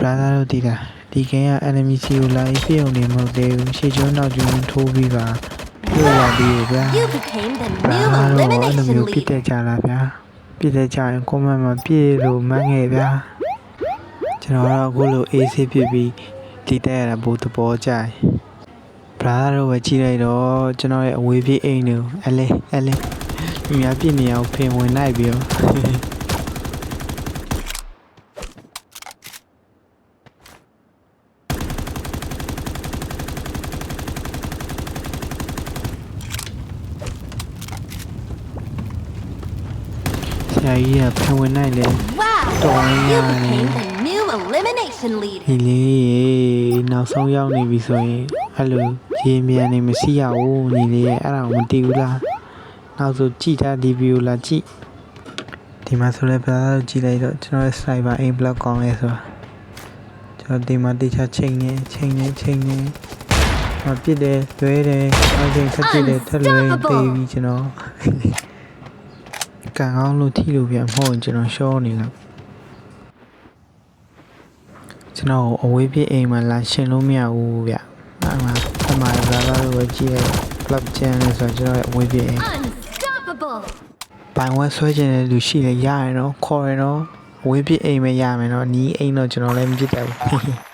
brother တို့ဒီလားဒီကင်းက enemy စီကိုလာပြီးပြုံနေမဟုတ်သေးဘူးရှေ့ကျွန်းနောက်ကျွန်းထိုးပြီးပါပြုတ်ရပြီးဗျာ You became the new brother တို့အဲ့လို elimination မျိုးပြစ် leader. တဲ့ကြလားဗျာပြစ်တဲ့ကြရင်ကွန်မန့်မှာပြည့်လို့မှန်းခဲ့ဗျာကျွန်တော်တော့အခုလိုအေးဆေးပြစ်ပြီးဒီတက်ရတာဘို့သဘောကျတယ် brother တို့ပဲကြည့်လိုက်တော့ကျွန်တော်ရဲ့အဝေးပြေးအိမ်တွေကိုအလဲဒီများပြစ်နေအောင်ဖင်ဝင်လိုက်ပြီးတော့ဆရာကြီးကဖင်ဝင်လိုက်လေ Wow, Don't you worry. became the new elimination leader. ဒီလေးနောက်ဆုံးရောက်နေပြီဆိုရင်အဲ့လိုရေမြန်နေမရှိရဘူးညီလေးရဲ့အဲ့ဒါကိုမတည်ဘူးလားနောက်ဆိုကြည့်ထားဒီဗီဒီယိုလာကြည့်ဒီမှာဆိုလဲbrotherကြည့်လိုက်တော့ကျွန်တော်ရဲ့ sniper aim block ကောင်းလဲဆိုတာကျွန်တော်ဒီမှာတေချာချိန်နေမပြစ်တယ်လွဲတယ်နောက်ချိန်ဆက်ပြစ်တယ်ထက်လွဲသေးပြီကျွန်တော်ကန်ကောင်းလို့ထိလို့ပြန်မဟုတ်ရင်ကျွန်တော်ရှော့နေလောက်ကျွန်တော်အဝေးပြေးအိမ်မှာလာရှင်လို့မရဘူးဗျအဲ့မှာbrother တို့ကြည့်ရ club channel ဆိုတော့ကျွန်တော်ရဲ့အဝေးပြေးအိမ် Unstoppable. ပိုင်ဝဲဆွဲခြင်းတဲ့လူရှိလေရရင်တော့ခေါ်ရင်တော့အဝေးပြေးအိမ်ပဲရမယ်နော်နီးအိမ်တော့ကျွန်တော်လည်းမကြည့်တတ်ဘူး